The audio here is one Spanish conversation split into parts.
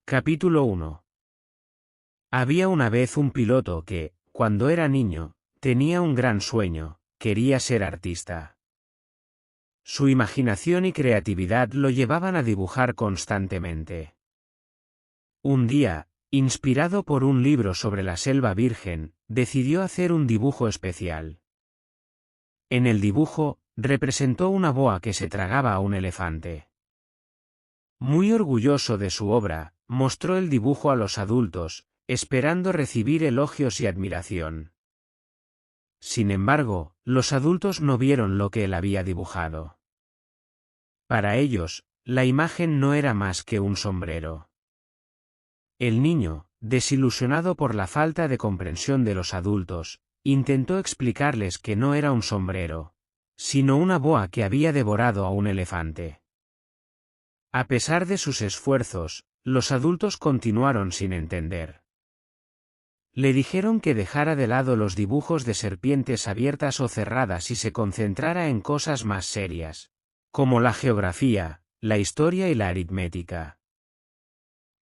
Capítulo 1. Había una vez un piloto que, cuando era niño, tenía un gran sueño: quería ser artista. Su imaginación y creatividad lo llevaban a dibujar constantemente. Un día, inspirado por un libro sobre la selva virgen, decidió hacer un dibujo especial. En el dibujo, representó una boa que se tragaba a un elefante. Muy orgulloso de su obra, mostró el dibujo a los adultos, esperando recibir elogios y admiración. Sin embargo, los adultos no vieron lo que él había dibujado. Para ellos, la imagen no era más que un sombrero. El niño, desilusionado por la falta de comprensión de los adultos, intentó explicarles que no era un sombrero, sino una boa que había devorado a un elefante. A pesar de sus esfuerzos, los adultos continuaron sin entender. Le dijeron que dejara de lado los dibujos de serpientes abiertas o cerradas y se concentrara en cosas más serias, como la geografía, la historia y la aritmética.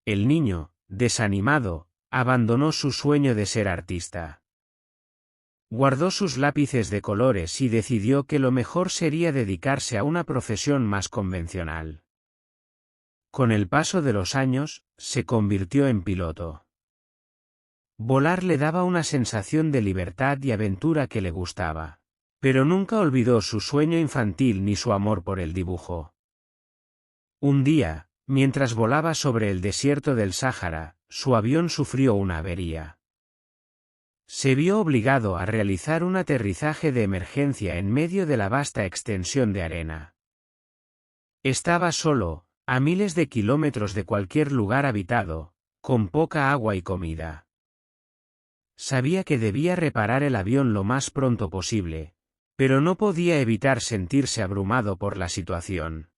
El niño, desanimado, abandonó su sueño de ser artista. Guardó sus lápices de colores y decidió que lo mejor sería dedicarse a una profesión más convencional. Con el paso de los años, se convirtió en piloto. Volar le daba una sensación de libertad y aventura que le gustaba, pero nunca olvidó su sueño infantil ni su amor por el dibujo. Un día, mientras volaba sobre el desierto del Sáhara, su avión sufrió una avería. Se vio obligado a realizar un aterrizaje de emergencia en medio de la vasta extensión de arena. Estaba solo, a miles de kilómetros de cualquier lugar habitado, con poca agua y comida. Sabía que debía reparar el avión lo más pronto posible, pero no podía evitar sentirse abrumado por la situación.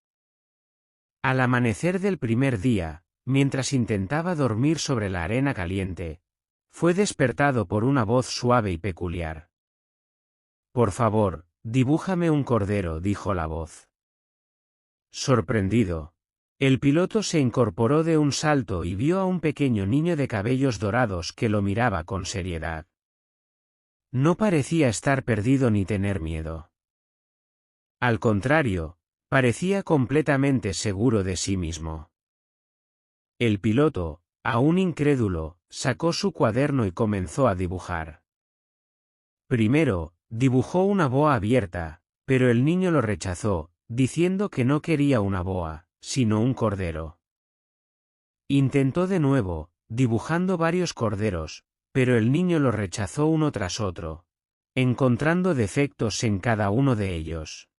Al amanecer del primer día, mientras intentaba dormir sobre la arena caliente, fue despertado por una voz suave y peculiar. «Por favor, dibújame un cordero», dijo la voz. Sorprendido, el piloto se incorporó de un salto y vio a un pequeño niño de cabellos dorados que lo miraba con seriedad. No parecía estar perdido ni tener miedo. Al contrario, parecía completamente seguro de sí mismo. El piloto, aún incrédulo, sacó su cuaderno y comenzó a dibujar. Primero, dibujó una boa abierta, pero el niño lo rechazó, diciendo que no quería una boa, sino un cordero. Intentó de nuevo, dibujando varios corderos, pero el niño lo rechazó uno tras otro, encontrando defectos en cada uno de ellos.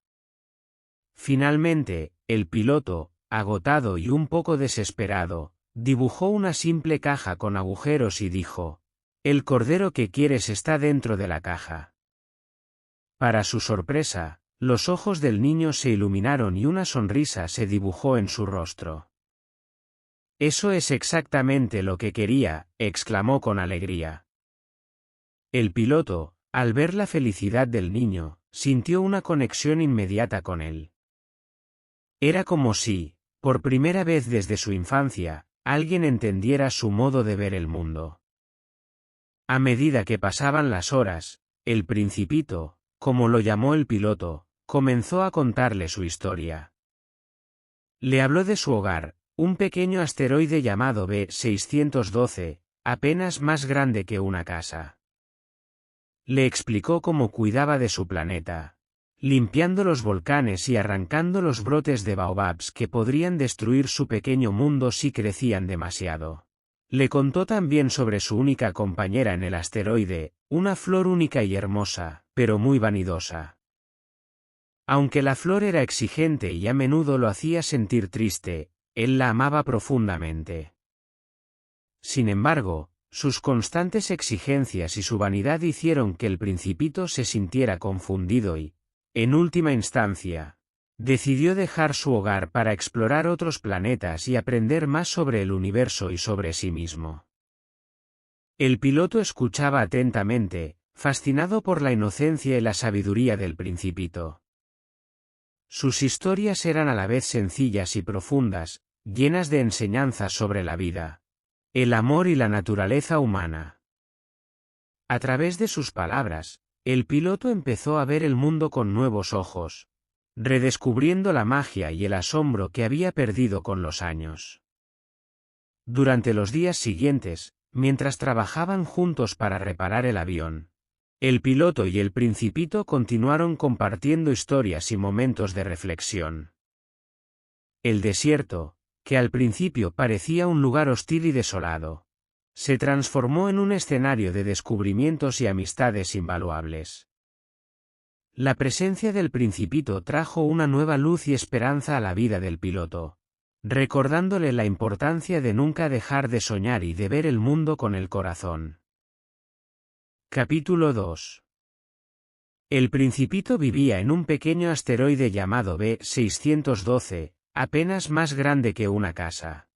Finalmente, el piloto, agotado y un poco desesperado, dibujó una simple caja con agujeros y dijo: «El cordero que quieres está dentro de la caja». Para su sorpresa, los ojos del niño se iluminaron y una sonrisa se dibujó en su rostro. «Eso es exactamente lo que quería», exclamó con alegría. El piloto, al ver la felicidad del niño, sintió una conexión inmediata con él. Era como si, por primera vez desde su infancia, alguien entendiera su modo de ver el mundo. A medida que pasaban las horas, el Principito, como lo llamó el piloto, comenzó a contarle su historia. Le habló de su hogar, un pequeño asteroide llamado B612, apenas más grande que una casa. Le explicó cómo cuidaba de su planeta, limpiando los volcanes y arrancando los brotes de baobabs que podrían destruir su pequeño mundo si crecían demasiado. Le contó también sobre su única compañera en el asteroide, una flor única y hermosa, pero muy vanidosa. Aunque la flor era exigente y a menudo lo hacía sentir triste, él la amaba profundamente. Sin embargo, sus constantes exigencias y su vanidad hicieron que el Principito se sintiera confundido y, en última instancia, decidió dejar su hogar para explorar otros planetas y aprender más sobre el universo y sobre sí mismo. El piloto escuchaba atentamente, fascinado por la inocencia y la sabiduría del Principito. Sus historias eran a la vez sencillas y profundas, llenas de enseñanzas sobre la vida, el amor y la naturaleza humana. A través de sus palabras, el piloto empezó a ver el mundo con nuevos ojos, redescubriendo la magia y el asombro que había perdido con los años. Durante los días siguientes, mientras trabajaban juntos para reparar el avión, el piloto y el Principito continuaron compartiendo historias y momentos de reflexión. El desierto, que al principio parecía un lugar hostil y desolado, se transformó en un escenario de descubrimientos y amistades invaluables. La presencia del Principito trajo una nueva luz y esperanza a la vida del piloto, recordándole la importancia de nunca dejar de soñar y de ver el mundo con el corazón. Capítulo 2. El Principito vivía en un pequeño asteroide llamado B612, apenas más grande que una casa.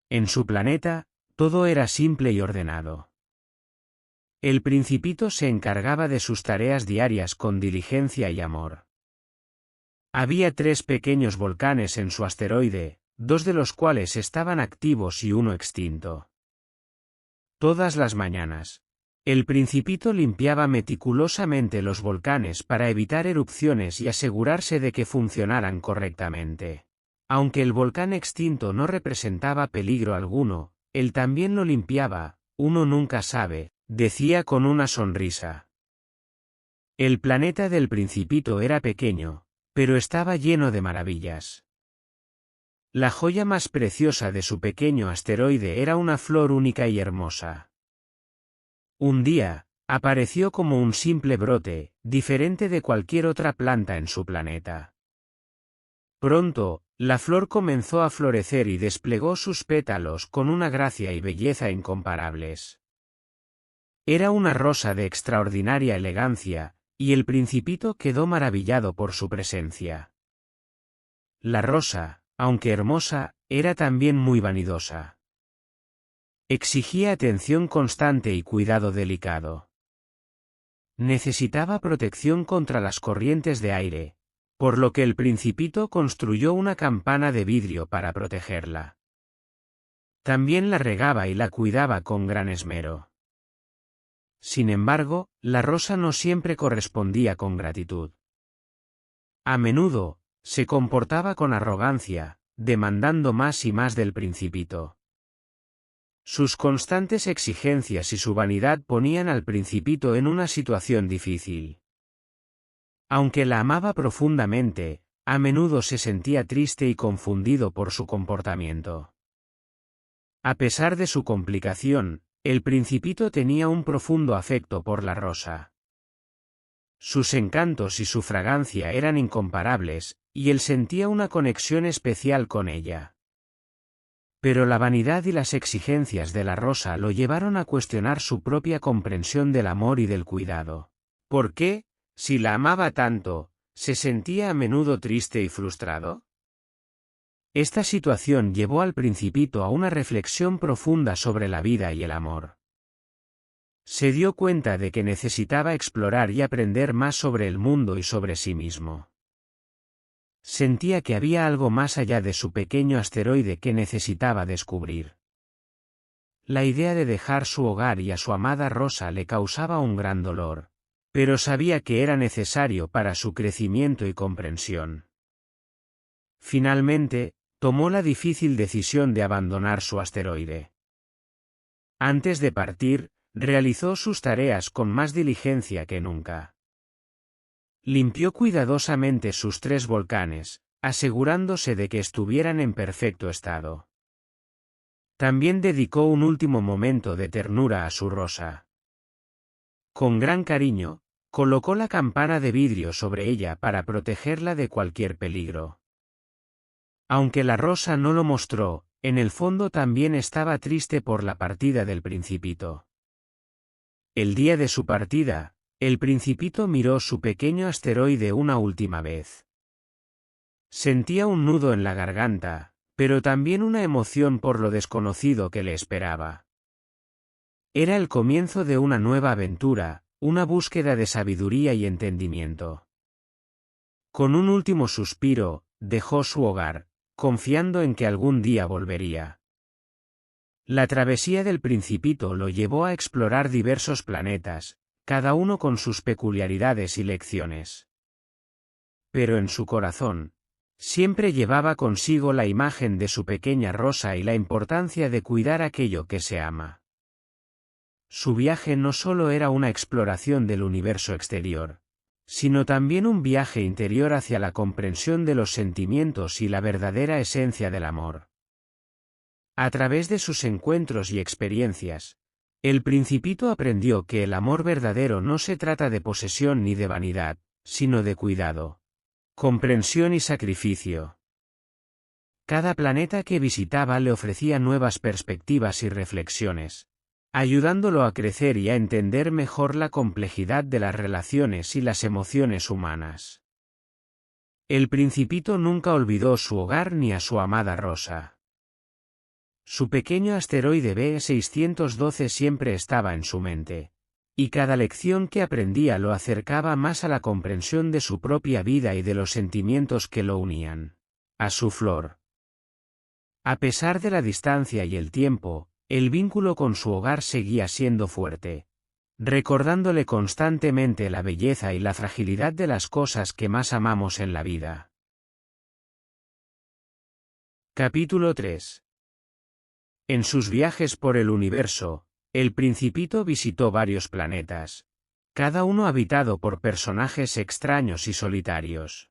En su planeta, todo era simple y ordenado. El Principito se encargaba de sus tareas diarias con diligencia y amor. Había 3 pequeños volcanes en su asteroide, 2 de los cuales estaban activos y uno extinto. Todas las mañanas, el Principito limpiaba meticulosamente los volcanes para evitar erupciones y asegurarse de que funcionaran correctamente. Aunque el volcán extinto no representaba peligro alguno, él también lo limpiaba, uno nunca sabe, decía con una sonrisa. El planeta del Principito era pequeño, pero estaba lleno de maravillas. La joya más preciosa de su pequeño asteroide era una flor única y hermosa. Un día, apareció como un simple brote, diferente de cualquier otra planta en su planeta. Pronto, la flor comenzó a florecer y desplegó sus pétalos con una gracia y belleza incomparables. Era una rosa de extraordinaria elegancia, y el Principito quedó maravillado por su presencia. La rosa, aunque hermosa, era también muy vanidosa. Exigía atención constante y cuidado delicado. Necesitaba protección contra las corrientes de aire, por lo que el Principito construyó una campana de vidrio para protegerla. También la regaba y la cuidaba con gran esmero. Sin embargo, la rosa no siempre correspondía con gratitud. A menudo, se comportaba con arrogancia, demandando más y más del Principito. Sus constantes exigencias y su vanidad ponían al Principito en una situación difícil. Aunque la amaba profundamente, a menudo se sentía triste y confundido por su comportamiento. A pesar de su complicación, el Principito tenía un profundo afecto por la rosa. Sus encantos y su fragancia eran incomparables, y él sentía una conexión especial con ella. Pero la vanidad y las exigencias de la rosa lo llevaron a cuestionar su propia comprensión del amor y del cuidado. ¿Por qué, si la amaba tanto, se sentía a menudo triste y frustrado? Esta situación llevó al Principito a una reflexión profunda sobre la vida y el amor. Se dio cuenta de que necesitaba explorar y aprender más sobre el mundo y sobre sí mismo. Sentía que había algo más allá de su pequeño asteroide que necesitaba descubrir. La idea de dejar su hogar y a su amada rosa le causaba un gran dolor, pero sabía que era necesario para su crecimiento y comprensión. Finalmente, tomó la difícil decisión de abandonar su asteroide. Antes de partir, realizó sus tareas con más diligencia que nunca. Limpió cuidadosamente sus 3 volcanes, asegurándose de que estuvieran en perfecto estado. También dedicó un último momento de ternura a su rosa. Con gran cariño, colocó la campana de vidrio sobre ella para protegerla de cualquier peligro. Aunque la rosa no lo mostró, en el fondo también estaba triste por la partida del Principito. El día de su partida, el Principito miró su pequeño asteroide una última vez. Sentía un nudo en la garganta, pero también una emoción por lo desconocido que le esperaba. Era el comienzo de una nueva aventura, una búsqueda de sabiduría y entendimiento. Con un último suspiro, dejó su hogar, confiando en que algún día volvería. La travesía del Principito lo llevó a explorar diversos planetas, cada uno con sus peculiaridades y lecciones. Pero en su corazón, siempre llevaba consigo la imagen de su pequeña Rosa y la importancia de cuidar aquello que se ama. Su viaje no solo era una exploración del universo exterior, sino también un viaje interior hacia la comprensión de los sentimientos y la verdadera esencia del amor. A través de sus encuentros y experiencias, el Principito aprendió que el amor verdadero no se trata de posesión ni de vanidad, sino de cuidado, comprensión y sacrificio. Cada planeta que visitaba le ofrecía nuevas perspectivas y reflexiones, ayudándolo a crecer y a entender mejor la complejidad de las relaciones y las emociones humanas. El Principito nunca olvidó su hogar ni a su amada Rosa. Su pequeño asteroide B612 siempre estaba en su mente, y cada lección que aprendía lo acercaba más a la comprensión de su propia vida y de los sentimientos que lo unían a su flor. A pesar de la distancia y el tiempo, el vínculo con su hogar seguía siendo fuerte, recordándole constantemente la belleza y la fragilidad de las cosas que más amamos en la vida. Capítulo 3. En sus viajes por el universo, el Principito visitó varios planetas, cada uno habitado por personajes extraños y solitarios.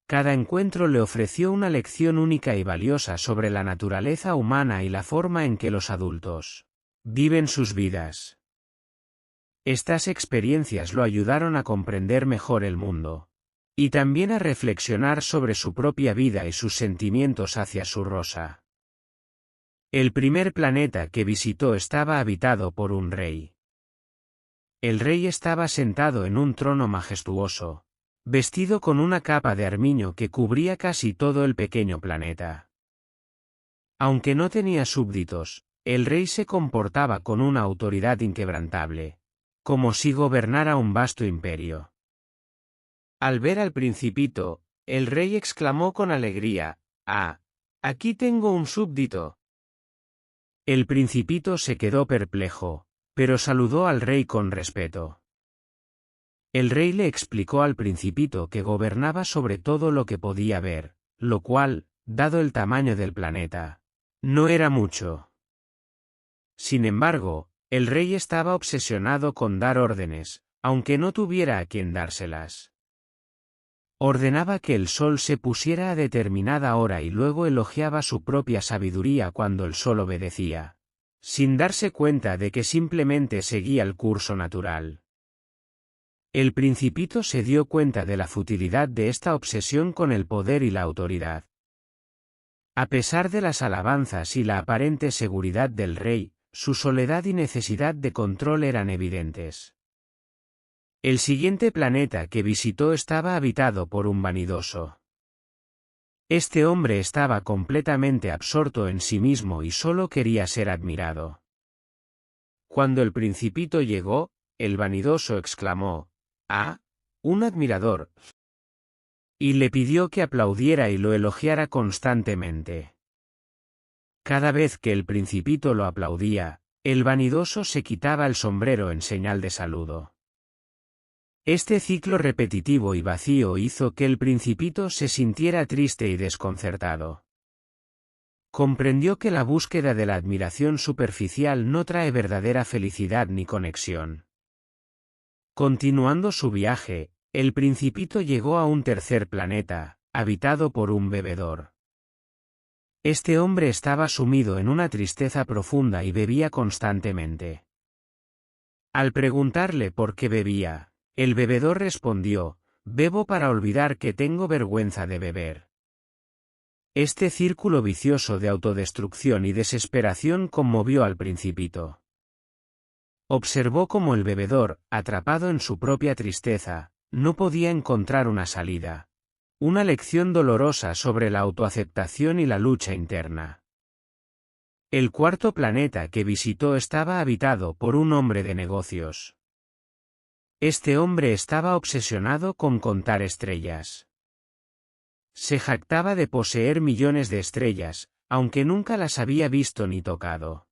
Cada encuentro le ofreció una lección única y valiosa sobre la naturaleza humana y la forma en que los adultos viven sus vidas. Estas experiencias lo ayudaron a comprender mejor el mundo, y también a reflexionar sobre su propia vida y sus sentimientos hacia su Rosa. El primer planeta que visitó estaba habitado por un rey. El rey estaba sentado en un trono majestuoso, vestido con una capa de armiño que cubría casi todo el pequeño planeta. Aunque no tenía súbditos, el rey se comportaba con una autoridad inquebrantable, como si gobernara un vasto imperio. Al ver al Principito, el rey exclamó con alegría: «¡Ah! Aquí tengo un súbdito». El Principito se quedó perplejo, pero saludó al rey con respeto. El rey le explicó al Principito que gobernaba sobre todo lo que podía ver, lo cual, dado el tamaño del planeta, no era mucho. Sin embargo, el rey estaba obsesionado con dar órdenes, aunque no tuviera a quien dárselas. Ordenaba que el sol se pusiera a determinada hora y luego elogiaba su propia sabiduría cuando el sol obedecía, sin darse cuenta de que simplemente seguía el curso natural. El Principito se dio cuenta de la futilidad de esta obsesión con el poder y la autoridad. A pesar de las alabanzas y la aparente seguridad del rey, su soledad y necesidad de control eran evidentes. El siguiente planeta que visitó estaba habitado por un vanidoso. Este hombre estaba completamente absorto en sí mismo y solo quería ser admirado. Cuando el Principito llegó, el vanidoso exclamó: «¡Ah! ¡Un admirador!» y le pidió que aplaudiera y lo elogiara constantemente. Cada vez que el Principito lo aplaudía, el vanidoso se quitaba el sombrero en señal de saludo. Este ciclo repetitivo y vacío hizo que el Principito se sintiera triste y desconcertado. Comprendió que la búsqueda de la admiración superficial no trae verdadera felicidad ni conexión. Continuando su viaje, el Principito llegó a un tercer planeta, habitado por un bebedor. Este hombre estaba sumido en una tristeza profunda y bebía constantemente. Al preguntarle por qué bebía, el bebedor respondió: «Bebo para olvidar que tengo vergüenza de beber». Este círculo vicioso de autodestrucción y desesperación conmovió al Principito. Observó cómo el bebedor, atrapado en su propia tristeza, no podía encontrar una salida. Una lección dolorosa sobre la autoaceptación y la lucha interna. El cuarto planeta que visitó estaba habitado por un hombre de negocios. Este hombre estaba obsesionado con contar estrellas. Se jactaba de poseer millones de estrellas, aunque nunca las había visto ni tocado.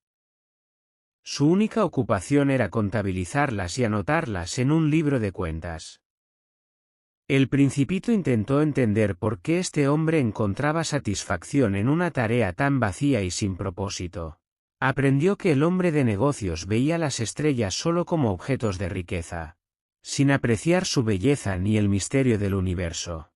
Su única ocupación era contabilizarlas y anotarlas en un libro de cuentas. El Principito intentó entender por qué este hombre encontraba satisfacción en una tarea tan vacía y sin propósito. Aprendió que el hombre de negocios veía las estrellas solo como objetos de riqueza, sin apreciar su belleza ni el misterio del universo.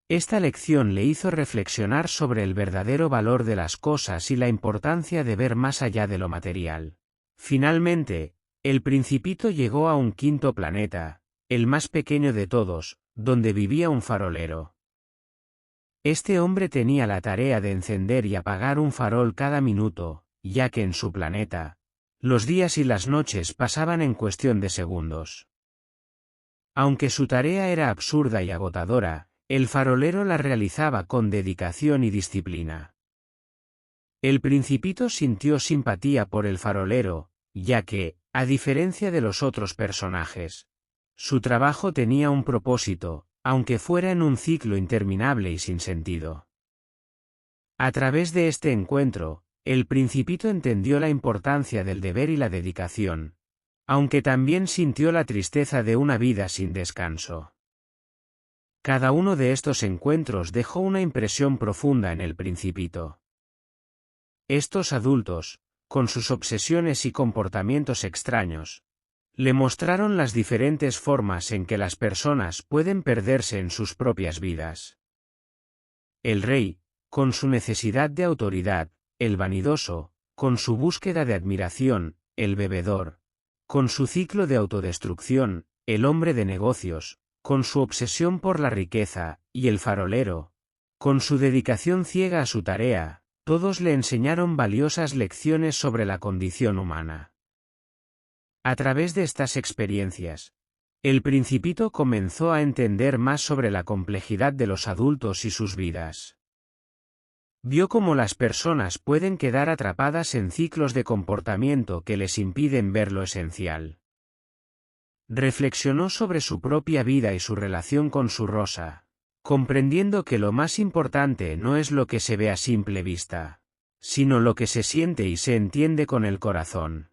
Esta lección le hizo reflexionar sobre el verdadero valor de las cosas y la importancia de ver más allá de lo material. Finalmente, el Principito llegó a un quinto planeta, el más pequeño de todos, donde vivía un farolero. Este hombre tenía la tarea de encender y apagar un farol cada minuto, ya que en su planeta, los días y las noches pasaban en cuestión de segundos. Aunque su tarea era absurda y agotadora, el farolero la realizaba con dedicación y disciplina. El Principito sintió simpatía por el farolero, ya que, a diferencia de los otros personajes, su trabajo tenía un propósito, aunque fuera en un ciclo interminable y sin sentido. A través de este encuentro, el Principito entendió la importancia del deber y la dedicación, aunque también sintió la tristeza de una vida sin descanso. Cada uno de estos encuentros dejó una impresión profunda en el Principito. Estos adultos, con sus obsesiones y comportamientos extraños, le mostraron las diferentes formas en que las personas pueden perderse en sus propias vidas. El rey, con su necesidad de autoridad; el vanidoso, con su búsqueda de admiración; el bebedor, con su ciclo de autodestrucción; el hombre de negocios, con su obsesión por la riqueza; y el farolero, con su dedicación ciega a su tarea. Todos le enseñaron valiosas lecciones sobre la condición humana. A través de estas experiencias, el Principito comenzó a entender más sobre la complejidad de los adultos y sus vidas. Vio cómo las personas pueden quedar atrapadas en ciclos de comportamiento que les impiden ver lo esencial. Reflexionó sobre su propia vida y su relación con su rosa, comprendiendo que lo más importante no es lo que se ve a simple vista, sino lo que se siente y se entiende con el corazón.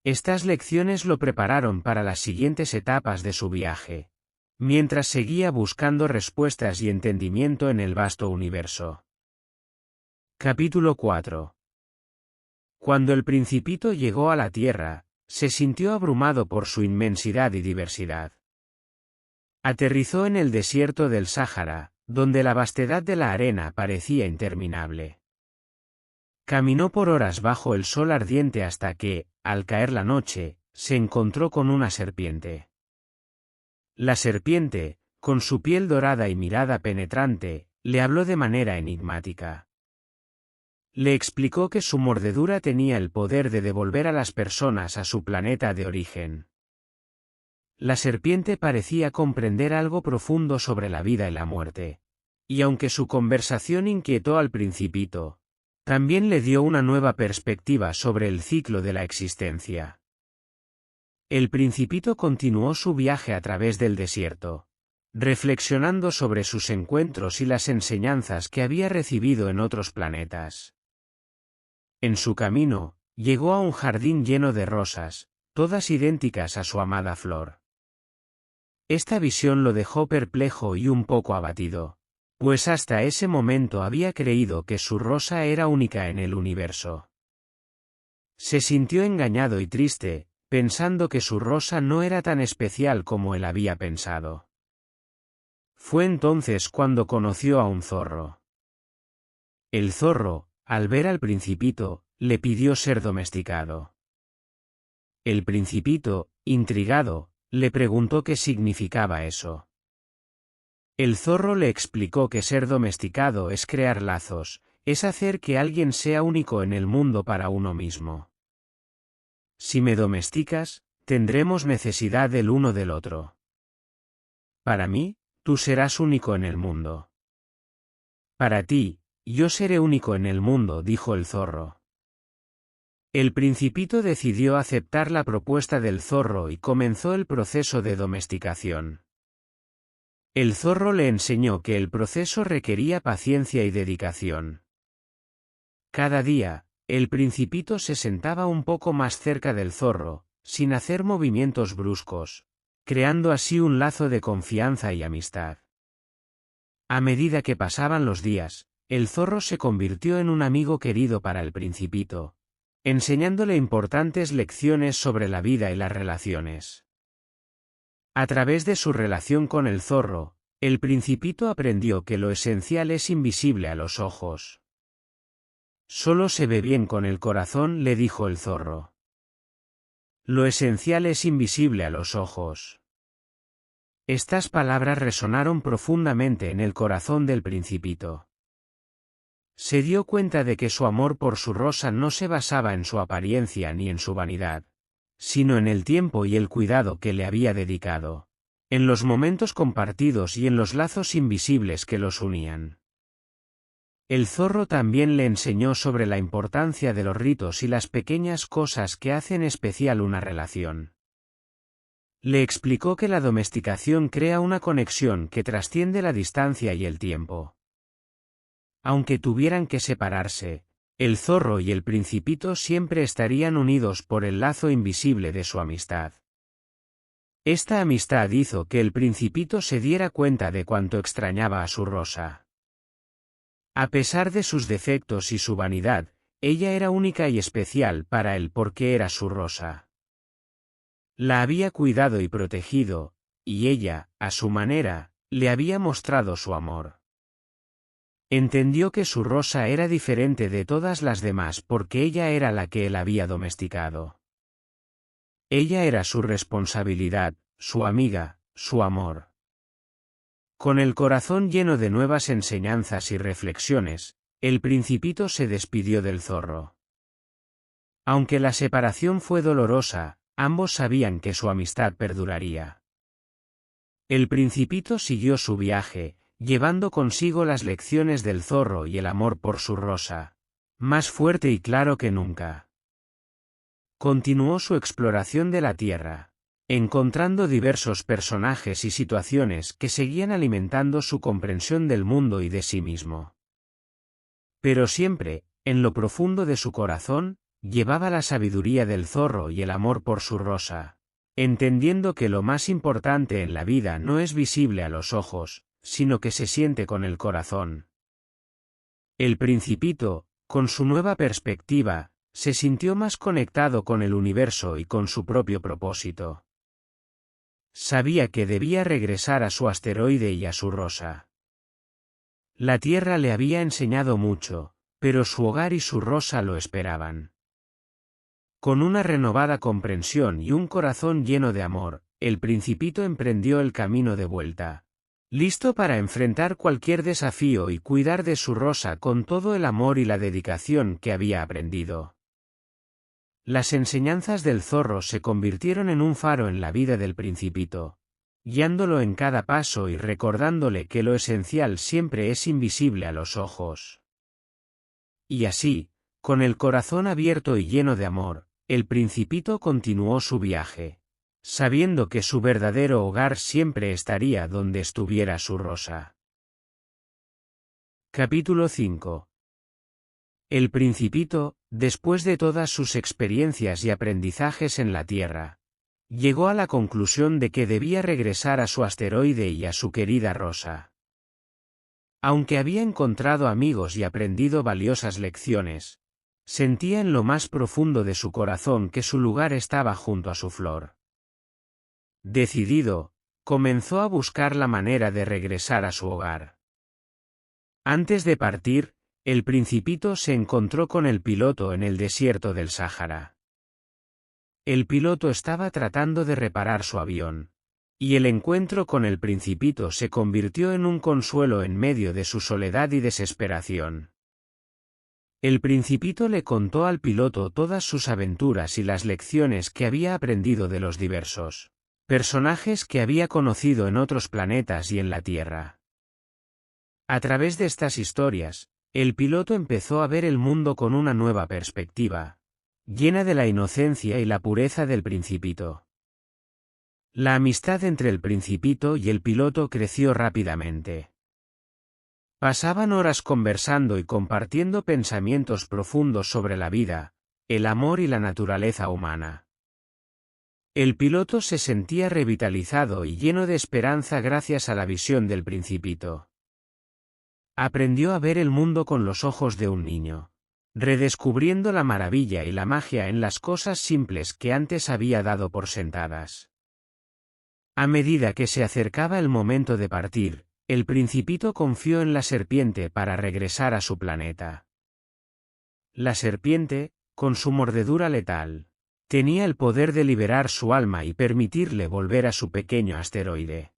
Estas lecciones lo prepararon para las siguientes etapas de su viaje, mientras seguía buscando respuestas y entendimiento en el vasto universo. Capítulo 4. Cuando el Principito llegó a la Tierra, se sintió abrumado por su inmensidad y diversidad. Aterrizó en el desierto del Sáhara, donde la vastedad de la arena parecía interminable. Caminó por horas bajo el sol ardiente hasta que, al caer la noche, se encontró con una serpiente. La serpiente, con su piel dorada y mirada penetrante, le habló de manera enigmática. Le explicó que su mordedura tenía el poder de devolver a las personas a su planeta de origen. La serpiente parecía comprender algo profundo sobre la vida y la muerte, y aunque su conversación inquietó al Principito, también le dio una nueva perspectiva sobre el ciclo de la existencia. El Principito continuó su viaje a través del desierto, reflexionando sobre sus encuentros y las enseñanzas que había recibido en otros planetas. En su camino, llegó a un jardín lleno de rosas, todas idénticas a su amada flor. Esta visión lo dejó perplejo y un poco abatido, pues hasta ese momento había creído que su rosa era única en el universo. Se sintió engañado y triste, pensando que su rosa no era tan especial como él había pensado. Fue entonces cuando conoció a un zorro. El zorro, al ver al Principito, le pidió ser domesticado. El Principito, intrigado, le preguntó qué significaba eso. El zorro le explicó que ser domesticado es crear lazos, es hacer que alguien sea único en el mundo para uno mismo. Si me domesticas, tendremos necesidad el uno del otro. Para mí, tú serás único en el mundo. Para ti, yo seré único en el mundo, dijo el zorro. El Principito decidió aceptar la propuesta del zorro y comenzó el proceso de domesticación. El zorro le enseñó que el proceso requería paciencia y dedicación. Cada día, el Principito se sentaba un poco más cerca del zorro, sin hacer movimientos bruscos, creando así un lazo de confianza y amistad. A medida que pasaban los días, el zorro se convirtió en un amigo querido para el Principito, enseñándole importantes lecciones sobre la vida y las relaciones. A través de su relación con el zorro, el Principito aprendió que lo esencial es invisible a los ojos. Solo se ve bien con el corazón, le dijo el zorro. Lo esencial es invisible a los ojos. Estas palabras resonaron profundamente en el corazón del Principito. Se dio cuenta de que su amor por su rosa no se basaba en su apariencia ni en su vanidad, sino en el tiempo y el cuidado que le había dedicado, en los momentos compartidos y en los lazos invisibles que los unían. El zorro también le enseñó sobre la importancia de los ritos y las pequeñas cosas que hacen especial una relación. Le explicó que la domesticación crea una conexión que trasciende la distancia y el tiempo. Aunque tuvieran que separarse, el zorro y el Principito siempre estarían unidos por el lazo invisible de su amistad. Esta amistad hizo que el Principito se diera cuenta de cuánto extrañaba a su rosa. A pesar de sus defectos y su vanidad, ella era única y especial para él porque era su rosa. La había cuidado y protegido, y ella, a su manera, le había mostrado su amor. Entendió que su rosa era diferente de todas las demás porque ella era la que él había domesticado. Ella era su responsabilidad, su amiga, su amor. Con el corazón lleno de nuevas enseñanzas y reflexiones, el Principito se despidió del zorro. Aunque la separación fue dolorosa, ambos sabían que su amistad perduraría. El Principito siguió su viaje, llevando consigo las lecciones del zorro y el amor por su rosa, más fuerte y claro que nunca. Continuó su exploración de la tierra, encontrando diversos personajes y situaciones que seguían alimentando su comprensión del mundo y de sí mismo. Pero siempre, en lo profundo de su corazón, llevaba la sabiduría del zorro y el amor por su rosa, entendiendo que lo más importante en la vida no es visible a los ojos, sino que se siente con el corazón. El Principito, con su nueva perspectiva, se sintió más conectado con el universo y con su propio propósito. Sabía que debía regresar a su asteroide y a su rosa. La Tierra le había enseñado mucho, pero su hogar y su rosa lo esperaban. Con una renovada comprensión y un corazón lleno de amor, el Principito emprendió el camino de vuelta, listo para enfrentar cualquier desafío y cuidar de su rosa con todo el amor y la dedicación que había aprendido. Las enseñanzas del zorro se convirtieron en un faro en la vida del Principito, guiándolo en cada paso y recordándole que lo esencial siempre es invisible a los ojos. Y así, con el corazón abierto y lleno de amor, el Principito continuó su viaje, sabiendo que su verdadero hogar siempre estaría donde estuviera su rosa. Capítulo 5. El Principito, después de todas sus experiencias y aprendizajes en la Tierra, llegó a la conclusión de que debía regresar a su asteroide y a su querida rosa. Aunque había encontrado amigos y aprendido valiosas lecciones, sentía en lo más profundo de su corazón que su lugar estaba junto a su flor. Decidido, comenzó a buscar la manera de regresar a su hogar. Antes de partir, el Principito se encontró con el piloto en el desierto del Sáhara. El piloto estaba tratando de reparar su avión, y el encuentro con el Principito se convirtió en un consuelo en medio de su soledad y desesperación. El Principito le contó al piloto todas sus aventuras y las lecciones que había aprendido de los diversos personajes que había conocido en otros planetas y en la Tierra. A través de estas historias, el piloto empezó a ver el mundo con una nueva perspectiva, llena de la inocencia y la pureza del Principito. La amistad entre el Principito y el piloto creció rápidamente. Pasaban horas conversando y compartiendo pensamientos profundos sobre la vida, el amor y la naturaleza humana. El piloto se sentía revitalizado y lleno de esperanza gracias a la visión del Principito. Aprendió a ver el mundo con los ojos de un niño, redescubriendo la maravilla y la magia en las cosas simples que antes había dado por sentadas. A medida que se acercaba el momento de partir, el Principito confió en la serpiente para regresar a su planeta. La serpiente, con su mordedura letal, tenía el poder de liberar su alma y permitirle volver a su pequeño asteroide.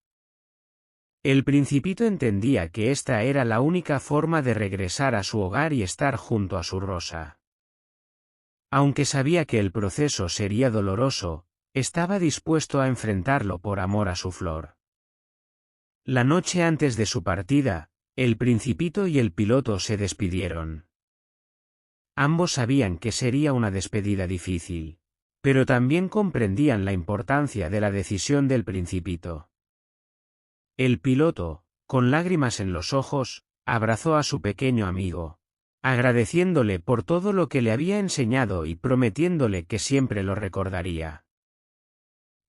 El Principito entendía que esta era la única forma de regresar a su hogar y estar junto a su rosa. Aunque sabía que el proceso sería doloroso, estaba dispuesto a enfrentarlo por amor a su flor. La noche antes de su partida, el Principito y el piloto se despidieron. Ambos sabían que sería una despedida difícil, pero también comprendían la importancia de la decisión del Principito. El piloto, con lágrimas en los ojos, abrazó a su pequeño amigo, agradeciéndole por todo lo que le había enseñado y prometiéndole que siempre lo recordaría.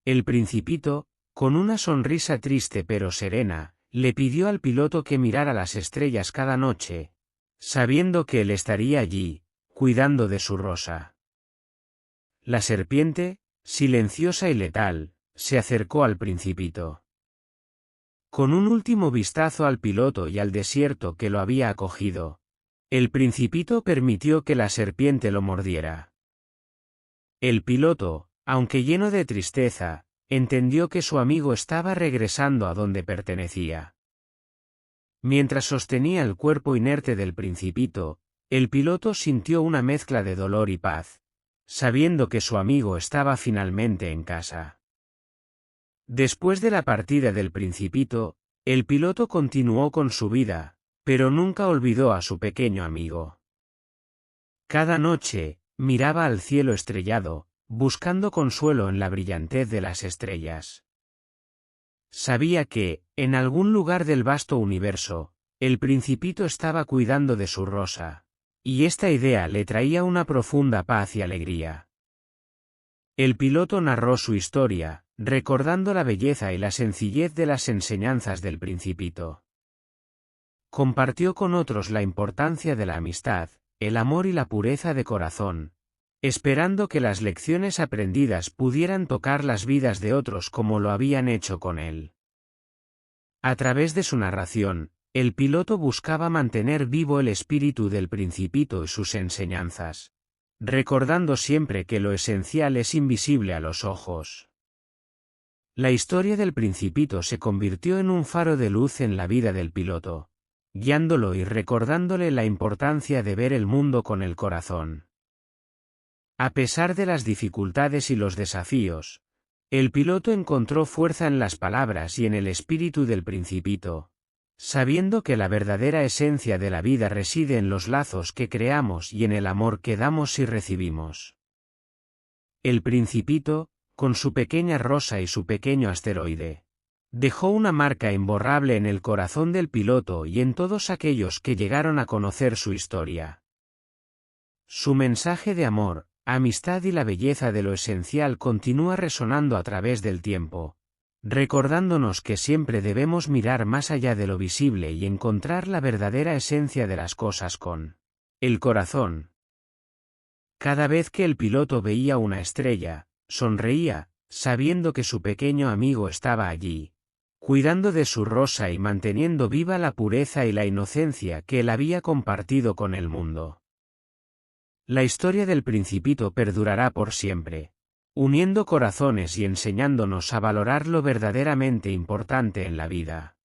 El Principito, con una sonrisa triste pero serena, le pidió al piloto que mirara las estrellas cada noche, sabiendo que él estaría allí, cuidando de su rosa. La serpiente, silenciosa y letal, se acercó al Principito. Con un último vistazo al piloto y al desierto que lo había acogido, el Principito permitió que la serpiente lo mordiera. El piloto, aunque lleno de tristeza, entendió que su amigo estaba regresando a donde pertenecía. Mientras sostenía el cuerpo inerte del Principito, el piloto sintió una mezcla de dolor y paz, sabiendo que su amigo estaba finalmente en casa. Después de la partida del Principito, el piloto continuó con su vida, pero nunca olvidó a su pequeño amigo. Cada noche, miraba al cielo estrellado, buscando consuelo en la brillantez de las estrellas. Sabía que, en algún lugar del vasto universo, el Principito estaba cuidando de su rosa, y esta idea le traía una profunda paz y alegría. El piloto narró su historia, recordando la belleza y la sencillez de las enseñanzas del Principito. Compartió con otros la importancia de la amistad, el amor y la pureza de corazón, esperando que las lecciones aprendidas pudieran tocar las vidas de otros como lo habían hecho con él. A través de su narración, el piloto buscaba mantener vivo el espíritu del Principito y sus enseñanzas, recordando siempre que lo esencial es invisible a los ojos. La historia del Principito se convirtió en un faro de luz en la vida del piloto, guiándolo y recordándole la importancia de ver el mundo con el corazón. A pesar de las dificultades y los desafíos, el piloto encontró fuerza en las palabras y en el espíritu del Principito, sabiendo que la verdadera esencia de la vida reside en los lazos que creamos y en el amor que damos y recibimos. El Principito, con su pequeña rosa y su pequeño asteroide, dejó una marca imborrable en el corazón del piloto y en todos aquellos que llegaron a conocer su historia. Su mensaje de amor, amistad y la belleza de lo esencial continúa resonando a través del tiempo, recordándonos que siempre debemos mirar más allá de lo visible y encontrar la verdadera esencia de las cosas con el corazón. Cada vez que el piloto veía una estrella, sonreía, sabiendo que su pequeño amigo estaba allí, cuidando de su rosa y manteniendo viva la pureza y la inocencia que él había compartido con el mundo. La historia del Principito perdurará por siempre, uniendo corazones y enseñándonos a valorar lo verdaderamente importante en la vida.